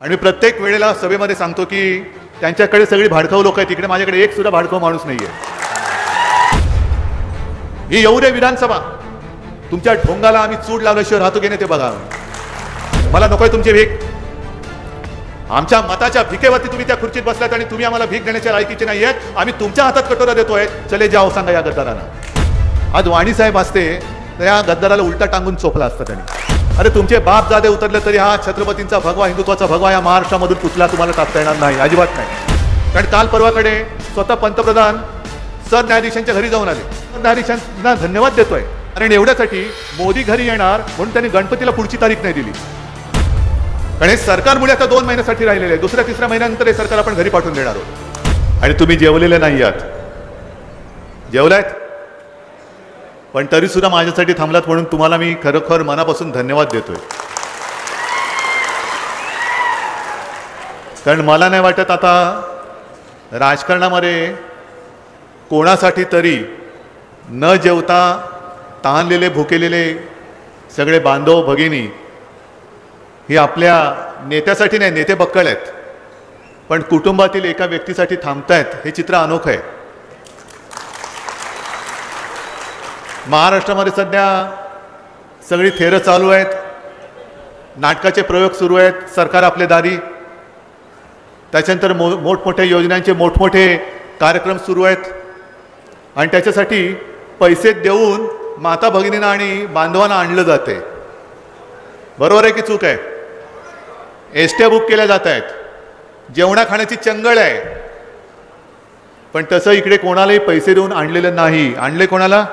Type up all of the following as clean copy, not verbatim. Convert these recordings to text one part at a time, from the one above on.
आणि प्रत्येक वेळेला सभेमध्ये सांगतो की त्यांच्याकडे सगळी भाडखाऊ लोक आहेत, तिकडे माझ्याकडे एक सुद्धा भाडखाऊ माणूस नाहीये. ही येऊ दे विधानसभा, तुमच्या ढोंगाला आम्ही चूड लावल्याशिवाय राहतो की नाही ते बघा. मला नकोय तुमची भीक. आमच्या मताच्या भिकेवरती तुम्ही त्या खुर्चीत बसलात आणि तुम्ही आम्हाला भीक देण्याच्या लायकीचे नाही आहेत. आम्ही तुमच्या हातात कटोरा देतोय. चले जाओ सांगा या गद्दारांना. आज वाणी साहेब असते तर या गद्दाराला उलटा टांगून चोपला असतं त्यांनी. अरे तुमचे बाप जादे उतरले तरी हा छत्रपतींचा भगवा, हिंदुत्वाचा भगवा या महाराष्ट्रामधून पुतला तुम्हाला टाकता येणार नाही, अजिबात नाही. कारण काल परवाकडे स्वतः पंतप्रधान सरन्यायाधीशांच्या घरी जाऊन आले. सरन्यायाधीशांना धन्यवाद देतोय कारण एवढ्यासाठी मोदी घरी येणार म्हणून त्यांनी गणपतीला पुढची तारीख नाही दिली. कारण हे सरकारमुळे आता 2 महिन्यासाठी राहिलेले आहे. दुसऱ्या तिसऱ्या महिन्यानंतर हे सरकार आपण घरी पाठवून देणार आहोत. आणि तुम्ही जेवलेले नाही आहात, जेवलायत पण तरी सुद्धा माझ्यासाठी थांबलात म्हणून तुम्हाला मी खरोखर मनापासून धन्यवाद देतोय. कारण मला नाही वाटत आता राजकारणामध्ये कोणासाठी तरी न जेवता तहानलेले भुकेलेले सगळे बांधव भगिनी ही आपल्या नेत्यासाठी नाही, नेते बक्कळ आहेत, पण कुटुंबातील एका व्यक्तीसाठी थांबतायत. हे चित्र अनोखं आहे. महाराष्ट्रामध्ये सध्या सगळी थेरं चालू आहेत, नाटकाचे प्रयोग सुरू आहेत, सरकार आपले दारी. त्याच्यानंतर मोठमोठ्या योजनांचे मोठमोठे कार्यक्रम सुरू आहेत आणि त्याच्यासाठी पैसे देऊन माता भगिनींना आणि बांधवांना आणलं जाते. बरोबर आहे की चूक आहे? एसट्या बुक केल्या जात आहेत, जेवणा खाण्याची चंगळ आहे, पण तसं इकडे कोणालाही पैसे देऊन आणलेलं नाही. आणले कोणाला?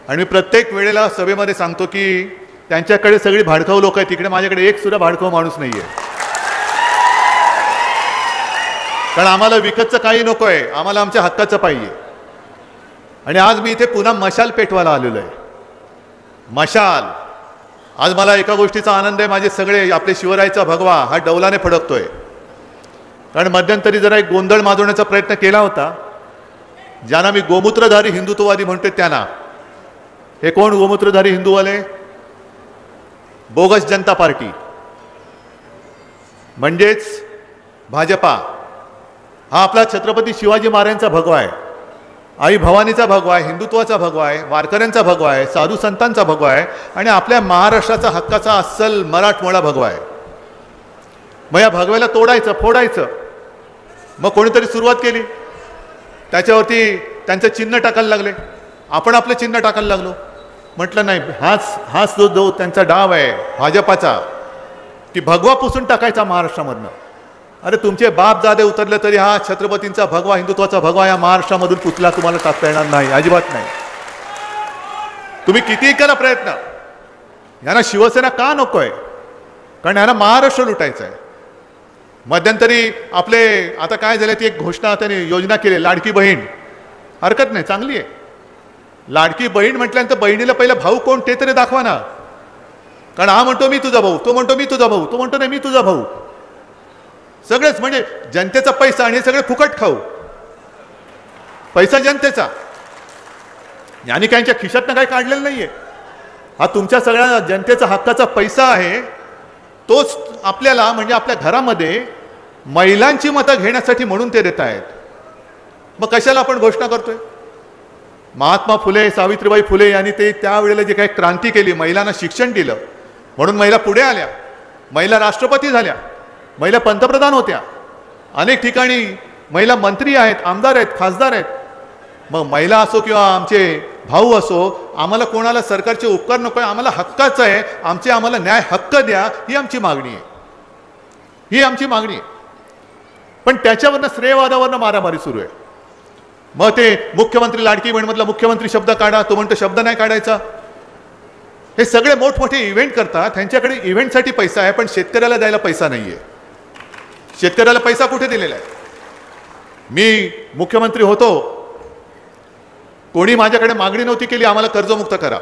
आणि मी प्रत्येक वेळेला सभेमध्ये सांगतो की त्यांच्याकडे सगळी भाडखाऊ लोक आहेत, तिकडे माझ्याकडे एक सुद्धा भाडखाऊ माणूस नाहीये. कारण आम्हाला विकतचं काही नको आहे, आम्हाला आमच्या हक्काचं पाहिजे. आणि आज मी इथे पुन्हा मशाल पेटवायला आलेलो आहे. मशाल. आज मला एका गोष्टीचा आनंद आहे, माझे सगळे आपले शिवरायाचा भगवा हा डौलाने फडकतोय. कारण मध्यंतरी जरा एक गोंधळ माजवण्याचा प्रयत्न केला होता. ज्यांना मी गोमूत्रधारी हिंदुत्ववादी म्हणतोय त्यांना. हे कोण गोमूत्रधारी हिंदूवाले? बोगस जनता पार्टी म्हणजेच भाजपा. हा आपला छत्रपती शिवाजी महाराजांचा भगवा आहे, आई भवानीचा भगवा आहे, हिंदुत्वाचा भगवा आहे, वारकऱ्यांचा भगवा आहे, साधू संतांचा भगवा आहे आणि आपल्या महाराष्ट्राचा हक्काचा अस्सल मराठमोळा भगवा आहे. मग या भगव्याला तोडायचं, फोडायचं. मग कोणीतरी सुरुवात केली, त्याच्यावरती त्यांचं चिन्ह टाकायला लागले. आपण आपलं चिन्ह टाकायला लागलो. म्हटलं नाही, हाच जो त्यांचा डाव आहे भाजपाचा की भगवा पुसून टाकायचा महाराष्ट्रामधनं. अरे तुमचे बाप जादे उतरले तरी हा छत्रपतींचा भगवा, हिंदुत्वाचा भगवा या महाराष्ट्रामधून पुतला तुम्हाला टाकता येणार नाही, अजिबात नाही. तुम्ही कितीही करा प्रयत्न. यांना शिवसेना का नकोय? कारण यांना महाराष्ट्र लुटायचं आहे. मध्यंतरी आपले आता काय झालं, ती एक घोषणा त्यांनी योजना केली, लाडकी बहीण. हरकत नाही, चांगली आहे. लाडकी बहीण म्हटल्यानंतर बहिणीला पहिला भाऊ कोण ते तरी दाखवा ना. कारण हा म्हणतो मी तुझा भाऊ, तो म्हणतो मी तुझा भाऊ, तो म्हणतो नाही मी तुझा भाऊ. सगळेच म्हणजे जनतेचा पैसा आणि हे सगळे फुकट खाऊ. पैसा जनतेचा, यांनी काहींच्या खिशातनं काही काढलेलं नाहीये. हा तुमच्या सगळ्या जनतेचा हक्काचा पैसा आहे. तोच आपल्याला म्हणजे आपल्या घरामध्ये महिलांची मतं घेण्यासाठी म्हणून ते देत आहेत. मग कशाला आपण घोषणा करतोय? महात्मा फुले, सावित्रीबाई फुले यांनी ते त्यावेळेला जे काही क्रांती केली, महिलांना शिक्षण दिलं म्हणून महिला पुढे आल्या, महिला राष्ट्रपती झाल्या, महिला पंतप्रधान होत्या, अनेक ठिकाणी महिला मंत्री आहेत, आमदार आहेत, खासदार आहेत. मग महिला असो किंवा आमचे भाऊ असो, आम्हाला कोणाला सरकारचे उपकार नको आहे, आम्हाला हक्काचं आहे, आम्हाला न्याय हक्क द्या, ही आमची मागणी आहे. ही आमची मागणी आहे. पण त्याच्यावरनं श्रेयवादावरनं मारामारी सुरू आहे. मग ते मुख्यमंत्री लाडकी बहीणमधला मुख्यमंत्री शब्द काढा, तो म्हणतो शब्द नाही काढायचा. हे सगळे मोठमोठे इव्हेंट करतात, त्यांच्याकडे इव्हेंटसाठी पैसा आहे, पण शेतकऱ्याला द्यायला पैसा नाहीये. शेतकऱ्याला पैसा कुठे दिलेला आहे? मी मुख्यमंत्री होतो, कोणी माझ्याकडे मागणी नव्हती केली आम्हाला कर्जमुक्त करा,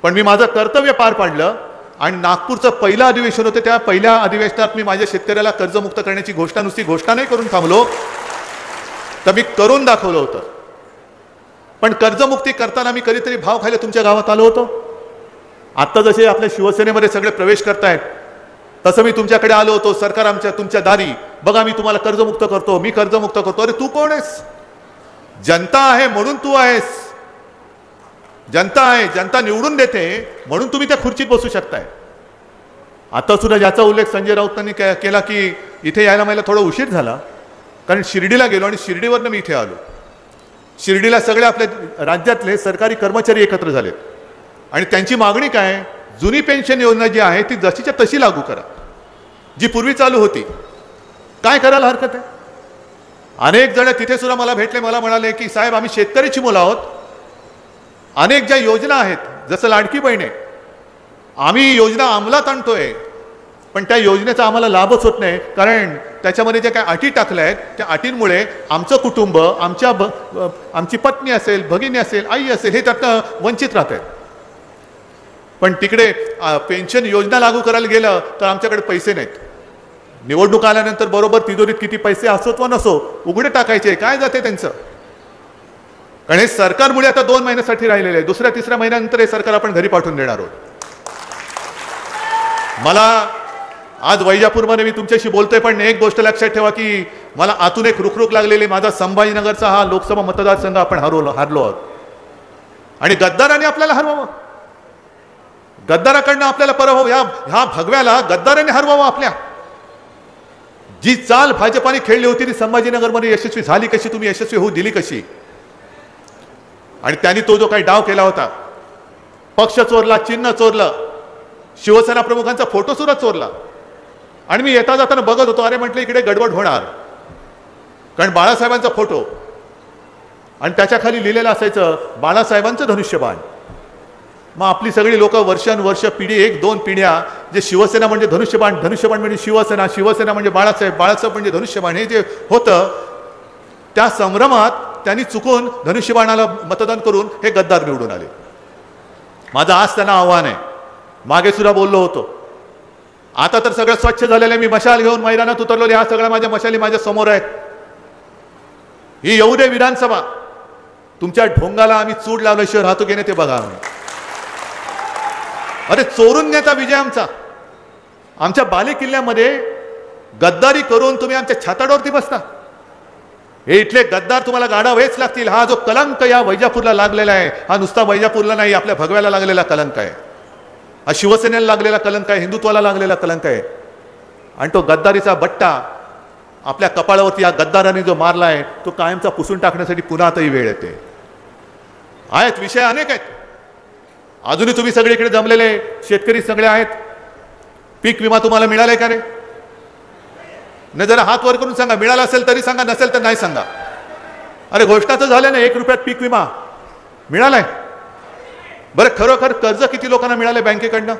पण मी माझं कर्तव्य पार पाडलं आणि नागपूरचं पहिलं अधिवेशन होतं, त्या पहिल्या अधिवेशनात मी माझ्या शेतकऱ्याला कर्जमुक्त करण्याची घोषणा नुसती घोषणा नाही करून थांबलो, तर मी करून दाखवलं होतं. पण कर्जमुक्ती करताना मी कधीतरी भाव खायला तुमच्या गावात आलो होतो? आत्ता जसे आपल्या शिवसेनेमध्ये सगळे प्रवेश करतायत, तसं मी तुमच्याकडे आलो होतो, सरकार आमच्या तुमच्या दारी, बघा मी तुम्हाला कर्जमुक्त करतो, मी कर्जमुक्त करतो. अरे तू कोण आहेस? जनता आहे म्हणून तू आहेस. जनता आहे, जनता निवडून देते म्हणून तुम्ही त्या खुर्चीत बसू शकताय. आता सुद्धा ज्याचा उल्लेख संजय राऊतांनी केला की इथे यायला मला थोडा उशीर झाला, कारण शिर्डीला गेलो आणि शिर्डीवरनं मी इथे आलो. शिर्डीला सगळे आपल्या राज्यातले सरकारी कर्मचारी एकत्र झालेत आणि त्यांची मागणी काय? जुनी पेन्शन योजना जी आहे ती जशीच्या तशी लागू करा, जी पूर्वी चालू होती. काय करायला हरकत आहे? अनेक जण तिथे सुद्धा मला भेटले, मला म्हणाले की साहेब आम्ही शेतकऱ्याची मुलं आहोत, अनेक ज्या योजना आहेत जसं लाडकी बहीण आहे, आम्ही योजना अंमलात आणतोय पण त्या योजनेचा आम्हाला लाभच होत नाही, कारण त्याच्यामध्ये ज्या काही अटी टाकल्या आहेत त्या अटींमुळे आमचं कुटुंब, आमची पत्नी असेल, भगिनी असेल, आई असेल, हे त्यातनं वंचित राहत आहेत. पण तिकडे पेन्शन योजना लागू करायला गेलं तर आमच्याकडे पैसे नाहीत. निवडणूक आल्यानंतर बरोबर तिजोरीत किती पैसे असोत वा नसो उघडे टाकायचे, काय जाते त्यांचं. कारण हे सरकारमुळे आता 2 महिन्यासाठी राहिलेले आहे, दुसऱ्या तिसऱ्या महिन्यानंतर हे सरकार आपण घरी पाठवून देणार आहोत. मला आज वैजापूरमध्ये मी तुमच्याशी बोलतोय, पण एक गोष्ट लक्षात ठेवा की मला आतून एक रुखरुख लागलेली, माझा संभाजीनगरचा हा लोकसभा मतदारसंघ आपण हारलो आहोत आणि गद्दाराने आपल्याला हरवावं, गद्दाराकडनं आपल्याला पराभव, ह्या भगव्याला गद्दाराने हरवावं. आपल्या जी चाल भाजपाने खेळली होती ती संभाजीनगरमध्ये यशस्वी झाली कशी, तुम्ही यशस्वी होऊ दिली कशी? आणि त्यांनी तो जो काही डाव केला होता, पक्ष चोरला, चिन्ह चोरलं, शिवसेना प्रमुखांचा फोटो सुद्धा चोरला. आणि मी येता जाताना बघत होतो, अरे म्हटलं इकडे गडबड होणार, कारण बाळासाहेबांचा फोटो आणि त्याच्या खाली लिहिलेलं असायचं बाळासाहेबांचं धनुष्यबाण. मग आपली सगळी लोक वर्षानुवर्ष, पिढी 1-2 पिढ्या जे शिवसेना म्हणजे धनुष्यबाण, धनुष्यबाण म्हणजे शिवसेना, शिवसेना म्हणजे बाळासाहेब, बाळासाहेब म्हणजे धनुष्यबाण, हे जे होतं त्या संभ्रमात त्यांनी चुकून धनुष्यबाणाला मतदान करून हे गद्दार निवडून आले. माझं आज त्यांना आव्हान आहे, मागे सुद्धा बोललो होतो, आता तर सगळं स्वच्छ झालेलं आहे. मी मशाल घेऊन मैदानात उतरलो, ह्या सगळ्या माझ्या मशाली माझ्या समोर आहेत. ही येऊ दे विधानसभा, तुमच्या ढोंगाला आम्ही चूड लावल्याशिवाय राहतो की नाही ते बघा. अरे चोरून नेता विजय आमचा, आमच्या बाले किल्ल्यामध्ये गद्दारी करून तुम्ही आमच्या छाताडावरती बसता. हे इथले गद्दार तुम्हाला गाडावेच लागतील. हा जो कलंक या वैजापूरला लागलेला आहे, हा नुसता वैजापूरला नाही, आपल्या भगव्याला लागलेला कलंक आहे, हा शिवसेनेला लागलेला कलंक आहे, हिंदुत्वाला लागलेला कलंक आहे. आणि तो गद्दारीचा बट्टा आपल्या कपाळावरती या गद्दाराने जो मारला आहे तो कायमचा पुसून टाकण्यासाठी पुन्हा आताही वेळ येते. आहेत विषय अनेक आहेत. अजूनही तुम्ही सगळे इकडे जमलेले शेतकरी सगळे आहेत. पीक विमा तुम्हाला मिळालाय का रे? नाही, जरा हात वर करून सांगा. मिळाला असेल तरी सांगा, नसेल तर नाही सांगा. अरे घोषणाचं झालं ना, 1 रुपयात पीक विमा मिळालाय. बरं खरोखर कर्ज किती लोकांना मिळाले बँकेकडनं?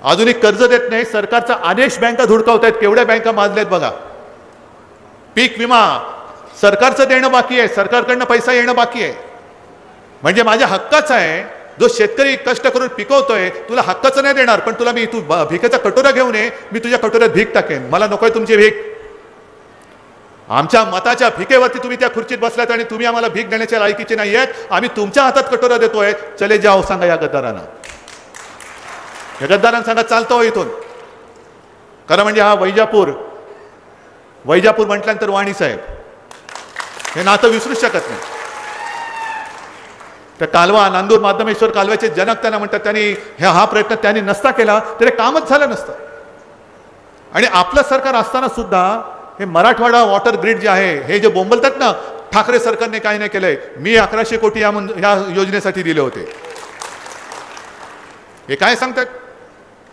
अजूनही कर्ज देत नाही, सरकारचा आदेश बँका धुडकावत आहेत. केवढ्या बँका माजल्यात बघा. पीक विमा सरकारचं देणं बाकी आहे, सरकारकडनं पैसा येणं बाकी आहे. म्हणजे माझ्या हक्काचा आहे. जो शेतकरी कष्ट करून पिकवतोय, तुला हक्काचं नाही देणार, पण तुला मी तू भिकेचा कटोरा घेऊन ये, मी तुझ्या कटोऱ्यात भीक टाकेन. मला नकोय तुमची भीक. आमच्या मताच्या भिकेवरती तुम्ही त्या खुर्चीत बसलात आणि तुम्ही आम्हाला भीक देण्याच्या लायकीचे नाही आहेत. आम्ही तुमच्या हातात कटोरा देतोय. चले जाओ सांगा या गद्दारांना. या गद्दारांना सांगा चालतो इथून. खरं म्हणजे हा वैजापूर म्हटल्यानंतर वाणी साहेब हे नातं विसरू शकत नाही. त्या कालवा, नांदूर माध्यमेश्वर कालव्याचे जनक त्यांना म्हणतात. त्यांनी हा प्रयत्न त्यांनी नसता केला तर कामच झालं नसतं. आणि आपलं सरकार असताना सुद्धा हे मराठवाडा वॉटर ग्रीड जे आहे, हे जे बोंबलतात ना, ठाकरे सरकारने काही नाही केलंय. मी 1100 कोटी या योजनेसाठी दिले होते. हे काय सांगतात?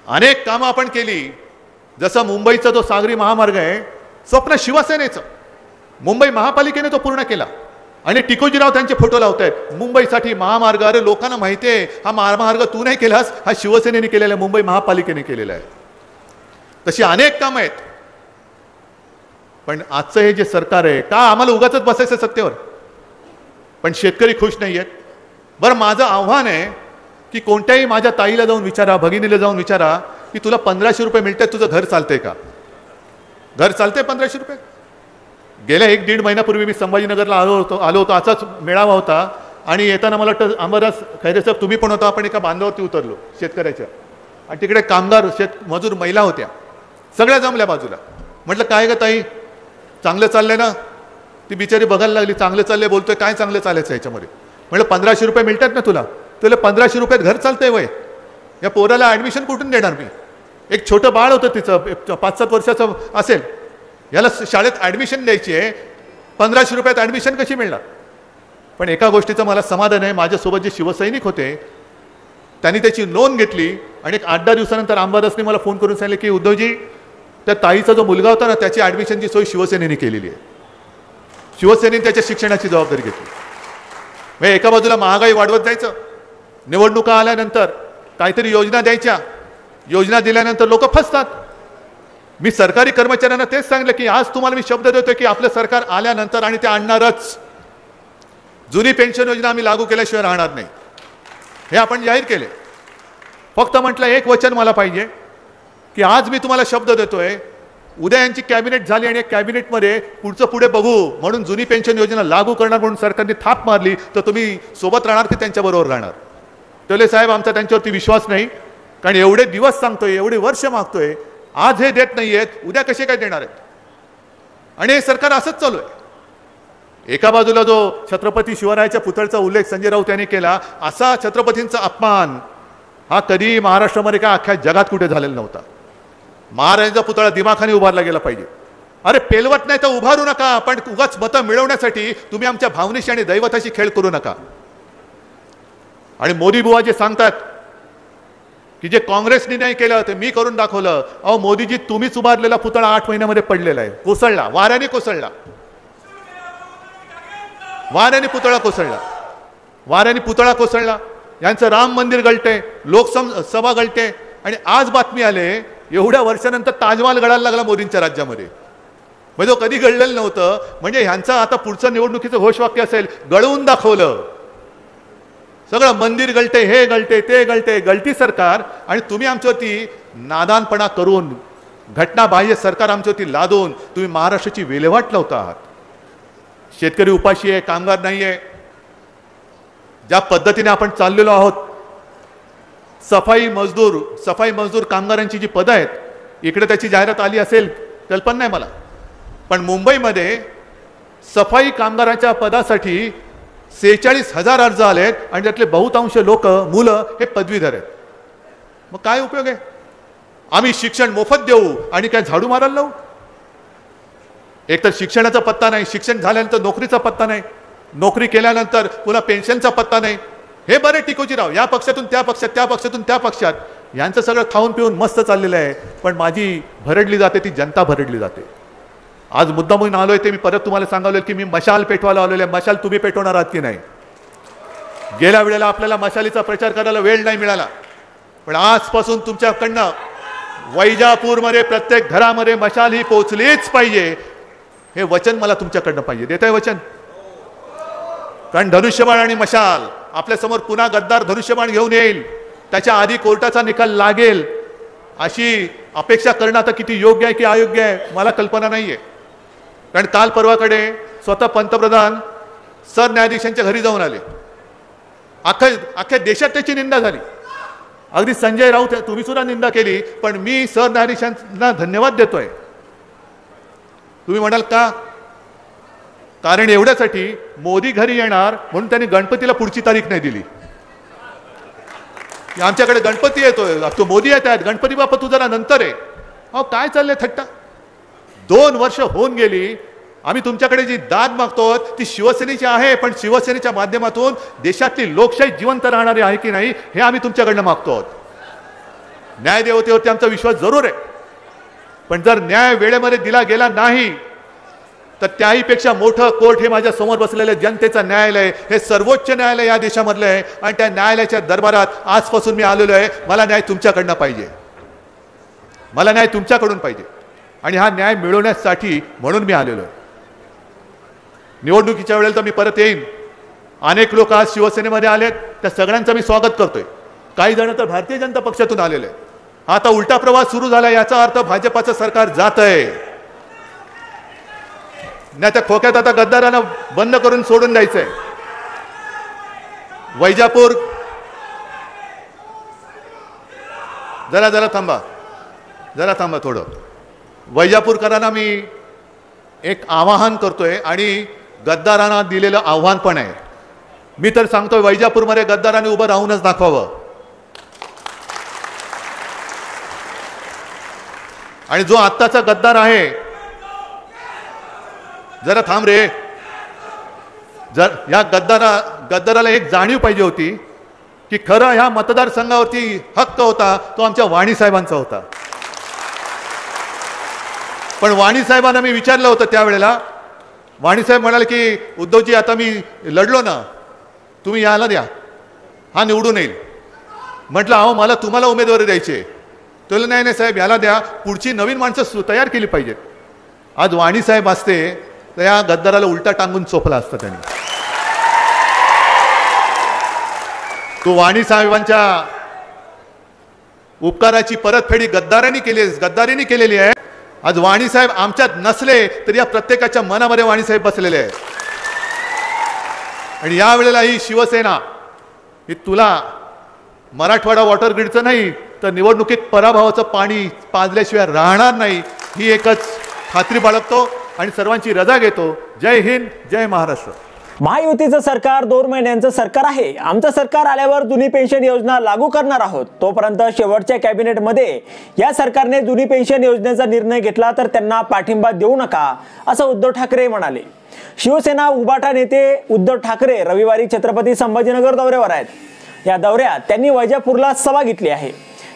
अनेक कामं आपण केली. जसं मुंबईचा जो सागरी महामार्ग आहे, स्वप्न शिवसेनेचं, मुंबई महापालिकेने तो पूर्ण केला. आणि टिकोजीराव त्यांचे फोटो लावतायत. मुंबईसाठी महामार्ग. अरे लोकांना माहिती आहे हा महामार्ग तू नाही केलास, हा शिवसेनेने केलेला आहे, मुंबई महापालिकेने केलेला आहे. तशी अनेक कामं आहेत. पण आजचं हे जे सरकार आहे, का आम्हाला उगाचच बसायचं सत्तेवर? पण शेतकरी खुश नाही आहेत. बरं माझं आव्हान आहे की कोणत्याही माझ्या ताईला जाऊन विचारा, भगिनीला जाऊन विचारा की तुला 1500 रुपये मिळतात, तुझं घर चालतंय का? घर चालतंय 1500 रुपये? गेल्या 1-1.5 महिन्यापूर्वी मी संभाजीनगरला आलो होतो. असाच मेळावा होता आणि येताना मला वाटतं अंबादास खैरे साहेब तुम्ही पण होता. आपण एका बांधावरती उतरलो शेतकऱ्याच्या. आणि तिकडे कामगार मजूर महिला होत्या, सगळ्या जमल्या बाजूला. म्हटलं काय ग ताई, चांगलं चाललंय ना? ती बिचारी बघायला लागली, चांगलं चाललंय बोलतोय, काय चांगलं चालायचं ह्याच्यामध्ये? म्हटलं 1500 रुपये मिळतात ना तुला? तुला 1500 रुपयात घर चालतंय वय? या पोराला ॲडमिशन कुठून देणार मी? एक छोटं बाळ होतं तिचं, 5-7 वर्षाचं असेल, याला शाळेत ॲडमिशन द्यायची आहे, 1500 रुपयात ॲडमिशन कशी मिळणार? पण एका गोष्टीचं मला समाधान आहे, माझ्यासोबत जे शिवसैनिक होते त्यांनी त्याची नोंद घेतली आणि 8-10 दिवसानंतर अंबादासने मला फोन करून सांगितले की उद्धवजी, त्या ताईचा जो मुलगा होता ना त्याची ॲडमिशनची सोय शिवसेनेने केलेली आहे. शिवसेनेने त्याच्या शिक्षणाची जबाबदारी घेतली. म्हणजे एका बाजूला महागाई वाढवत जायचं, निवडणुका आल्यानंतर काहीतरी योजना द्यायच्या, योजना दिल्यानंतर लोक फसतात. मी सरकारी कर्मचाऱ्यांना तेच सांगितलं की आज तुम्हाला मी शब्द देतोय की आपलं सरकार आल्यानंतर आणि ते आणणारच, जुनी पेन्शन योजना आम्ही लागू केल्याशिवाय राहणार नाही, हे आपण जाहीर केले. फक्त म्हटलं एक वचन मला पाहिजे की आज मी तुम्हाला शब्द देतोय, उद्या यांची कॅबिनेट झाली आणि कॅबिनेटमध्ये पुढचं पुढे बघू म्हणून जुनी पेन्शन योजना लागू करणार म्हणून सरकारने थाप मारली तर तुम्ही सोबत राहणार की त्यांच्याबरोबर राहणार? टोले साहेब, आमचा त्यांच्यावरती विश्वास नाही, कारण एवढे दिवस सांगतोय, एवढे वर्ष मागतोय, आज हे देत नाही आहेत, उद्या कसे काय देणार आहेत? आणि हे सरकार असंच चालू आहे. एका बाजूला जो छत्रपती शिवरायाच्या पुतळ्याचा उल्लेख संजय राऊत यांनी केला, असा छत्रपतींचा अपमान हा कधी महाराष्ट्रामध्ये का अख्ख्या जगात कुठे झालेला नव्हता. महाराजांचा पुतळा दिमाखाने उभारला गेला पाहिजे. अरे पेलवत नाही तर उभारू नका, पण उगाच मतं मिळवण्यासाठी तुम्ही आमच्या भावनेशी आणि दैवताशी खेळ करू नका. आणि मोदी बुवा जे सांगतात की जे काँग्रेसने नाही केलं ते मी करून दाखवलं, अहो मोदीजी, तुम्हीच उभारलेला पुतळा 8 महिन्यामध्ये पडलेला आहे, कोसळला, वाऱ्याने कोसळला, वाऱ्याने पुतळा कोसळला, वाऱ्याने पुतळा कोसळला. यांचं राम मंदिर गळते, लोकसभा गळते, आणि आज बातमी आले एवढ्या वर्षानंतर ताजमहाल गळायला लागला मोदींच्या राज्यामध्ये. म्हणजे तो कधी घडलेलं नव्हतं. म्हणजे ह्यांचं आता पुढचं निवडणुकीचं घोषवाक्य असेल, गळवून दाखवलं सगळं, मंदिर गळते, हे गळते, ते गळते, गळती सरकार, आणि तुम्ही आमच्यावरती नादानपणा करून, घटनाबाह्य सरकार आमच्यावरती लादून तुम्ही महाराष्ट्राची विल्हेवाट लावता आहात. शेतकरी उपाशी आहे, कामगार नाही आहे. ज्या पद्धतीने आपण चाललेलो आहोत, सफाई मजदूर कामगारांची जी पदं आहेत, इकडे त्याची जाहिरात आली असेल, कल्पना नाही मला, पण मुंबईमध्ये सफाई कामगारांच्या पदासाठी 46,000 अर्ज आलेत आणि त्यातले बहुतांश लोक, मुलं हे पदवीधर आहेत. मग काय उपयोग आहे? आम्ही शिक्षण मोफत देऊ आणि काय झाडू मारायला लावू? एकतर शिक्षणाचा पत्ता नाही, शिक्षण झाल्यानंतर नोकरीचा पत्ता नाही, नोकरी केल्यानंतर पुन्हा पेन्शनचा पत्ता नाही. हे बरे टिकोजीराव, या पक्षातून त्या पक्षात, त्या पक्षातून त्या पक्षात, यांचं सगळं खाऊन पिऊन मस्त चाललेलं आहे. पण माझी भरडली जाते, ती जनता भरडली जाते. आज मुद्दा म्हणून आलोय ते मी परत तुम्हाला सांगावलं की मी मशाल पेटवायला आलेलो आहे. मशाल तुम्ही पेटवणार आहात की नाही? गेल्या वेळेला आपल्याला मशालीचा प्रचार करायला वेळ नाही मिळाला, पण आजपासून तुमच्याकडनं वैजापूरमध्ये प्रत्येक घरामध्ये मशाल ही पोहोचलीच पाहिजे, हे वचन मला तुमच्याकडनं पाहिजे. देताय वचन? कारण धनुष्यबाण आणि मशाल आपल्यासमोर पुन्हा गद्दार धनुष्यबाण घेऊन येईल, त्याच्या आधी कोर्टाचा निकाल लागेल, अशी अपेक्षा करणं आता किती योग्य आहे की अयोग्य आहे मला कल्पना नाही आहे. कारण काल परवाकडे स्वतः पंतप्रधान सरन्यायाधीशांच्या घरी जाऊन आले, अख्ख्या देशात त्याची निंदा झाली. अगदी संजय राऊत तुम्ही सुद्धा निंदा केली, पण मी सरन्यायाधीशांना धन्यवाद देतोय. तुम्ही म्हणाल का? कारण एवढ्यासाठी मोदी घरी येणार म्हणून त्यांनी गणपतीला पुढची तारीख नाही दिली. आमच्याकडे गणपती येतोय, तो मोदी येत आहेत, गणपती बाप्पा तू जरा नंतर आहे. अहो काय चाललंय थट्टा? 2 वर्ष होऊन गेली, आम्ही तुमच्याकडे जी दाद मागतो ती शिवसेनेची आहे, पण शिवसेनेच्या माध्यमातून देशातली लोकशाही जिवंत राहणारी आहे की नाही हे आम्ही तुमच्याकडनं मागतो. न्यायदेवतेवरती आमचा विश्वास जरूर आहे, पण जर न्याय वेळेमध्ये दिला गेला नाही तर त्याहीपेक्षा मोठं कोर्ट हे माझ्या समोर बसलेलं जनतेचं न्यायालय, हे सर्वोच्च न्यायालय या देशामधलं आहे. आणि त्या न्यायालयाच्या दरबारात आजपासून मी आलेलो आहे. मला न्याय तुमच्याकडनं पाहिजे, मला न्याय तुमच्याकडून पाहिजे, आणि हा न्याय मिळवण्यासाठी म्हणून मी आलेलो आहे. निवडणुकीच्या वेळेला तर मी परत येईन. अनेक लोक आज शिवसेनेमध्ये आलेत, त्या सगळ्यांचं मी स्वागत करतोय. काही जण तर भारतीय जनता पक्षातून आलेले आहे. आता उलटा प्रवास सुरू झाला, याचा अर्थ भाजपाचं सरकार जात आहे. नाही त्या खोक्यात आता गद्दारांना बंद करून सोडून द्यायचंय. जरा थांबा थोडं. वैजापूरकरांना मी एक आवाहन करतोय आणि गद्दारांना दिलेलं आव्हान पण आहे. मी तर सांगतोय वैजापूरमध्ये गद्दारांनी उभं राहूनच दाखवावं. आणि जो आत्ताचा गद्दार आहे, जरा थांब रे, या गद्दाराला एक जाणीव पाहिजे होती की खरं ह्या मतदारसंघावरती हक्क होता तो आमच्या वाणी साहेबांचा होता. पण वाणी साहेबांना मी विचारलं होतं त्यावेळेला. वाणी साहेब म्हणाले की उद्धवजी आता मी लढलो ना, तुम्ही याला द्या, हा निवडून येईल. म्हटलं अहो मला तुम्हाला उमेदवारी द्यायची. तो नाही साहेब याला द्या, पुढची नवीन माणसं तयार केली पाहिजेत. आज वाणी साहेब असते तर या गद्दाराला उलटा टांगून चोपला असता त्यांनी. तो वाणी साहेबांच्या उपकाराची परतफेडी गद्दारीने केलेली आहे. आज वाणी साहेब आमच्यात नसले तरी या प्रत्येकाच्या मनामध्ये वाणी साहेब बसलेले आहेत. आणि यावेळेला ही शिवसेना ही तुला मराठवाडा वॉटर ग्रीडचं नाही तर निवडणुकीत पराभवाचं पाणी पाजल्याशिवाय राहणार नाही, ही एकच खात्री बाळगतो आणि सर्वांची रजा घेतो. जय हिंद, जय महाराष्ट्र. महायुतीचं सरकार 2 महिन्यांचं सरकार आहे. आमचं सरकार आल्यावर जुनी पेन्शन योजना लागू करणार आहोत. तोपर्यंत शेवटच्या कॅबिनेटमध्ये या सरकारने जुनी पेन्शन योजनेचा निर्णय घेतला तर त्यांना पाठिंबा देऊ नका, असं उद्धव ठाकरे म्हणाले. शिवसेना उभाटा नेते उद्धव ठाकरे रविवारी छत्रपती संभाजीनगर दौऱ्यावर आहेत. या दौऱ्यात त्यांनी वैजापूरला सभा घेतली आहे.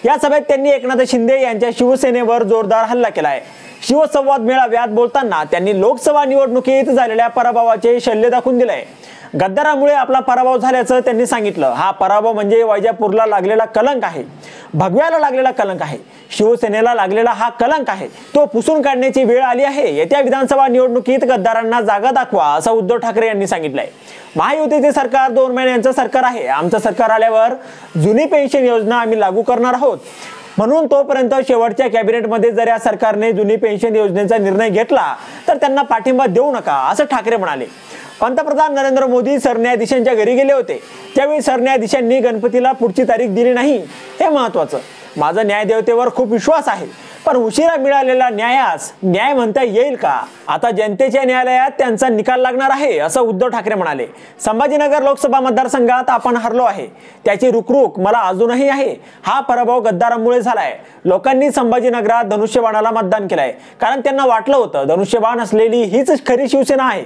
या सभेत त्यांनी एकनाथ शिंदे यांच्या शिवसेनेवर जोरदार हल्ला केला आहे. शिवसंवाद मेळाव्यात बोलताना त्यांनी लोकसभा निवडणुकीत झालेल्या पराभवाचे शल्य दाखवून दिले. गद्दारामुळे आपला पराभव झाल्याचं त्यांनी सांगितलं. हा पराभव म्हणजे वैजापूरला लागलेला कलंक आहे, भगव्याला लागलेला कलंक आहे, शिवसेनेला लागलेला हा कलंक आहे. तो पुसून काढण्याची वेळ आली आहे. येत्या विधानसभा निवडणुकीत गद्दारांना जागा दाखवा, असं उद्धव ठाकरे यांनी सांगितलंय. महायुतीचे सरकार 2 महिन्यांचं सरकार आहे. आमचं सरकार आल्यावर जुनी पेन्शन योजना आम्ही लागू करणार आहोत. म्हणून तोपर्यंत शेवटच्या कॅबिनेटमध्ये जर या सरकारने जुनी पेन्शन योजनेचा निर्णय घेतला तर त्यांना पाठिंबा देऊ नका, असं ठाकरे म्हणाले. पंतप्रधान नरेंद्र मोदी सरन्यायाधीशांच्या घरी गेले होते. त्यावेळी सरन्यायाधीशांनी गणपतीला पुढची तारीख दिली नाही, हे महत्वाचं. माझा न्यायदेवतेवर खूप विश्वास आहे, पण उशिरा मिळालेला न्यायास न्याय म्हणता येईल का? आता जनतेच्या न्यायालयात त्यांचा निकाल लागणार आहे, असं उद्धव ठाकरे म्हणाले. संभाजीनगर लोकसभा मतदारसंघात आपण हरलो आहे, त्याची रुखरुख मला अजूनही आहे. हा पराभव गद्दारामुळे झालाय. लोकांनी संभाजीनगरात धनुष्यबाणाला मतदान केलंय, कारण त्यांना वाटलं होतं धनुष्यबाण असलेली हीच खरी शिवसेना आहे,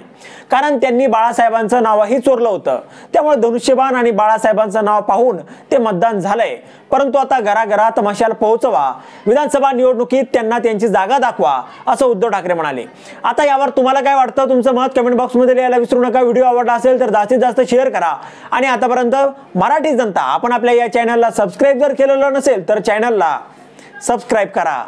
कारण त्यांनी बाळासाहेबांचं नावही चोरलं होतं. त्यामुळे धनुष्यबाण आणि बाळासाहेबांचं नाव पाहून ते मतदान झालंय. परंतु आता घराघरात मशाल पोहोचवा, विधानसभा निवडणुकीत त्यांना त्यांची जागा दाखवा, असं उद्धव ठाकरे म्हणाले. आता यावर तुम्हाला काय वाटतं? तुमचं मत कमेंट बॉक्समध्ये लिहायला विसरू नका. व्हिडिओ आवडला असेल तर जास्तीत जास्त शेअर करा. आणि आतापर्यंत मराठी जनता आपण आपल्या या चॅनलला सबस्क्राईब जर केलेलं नसेल तर चॅनलला सबस्क्राईब करा.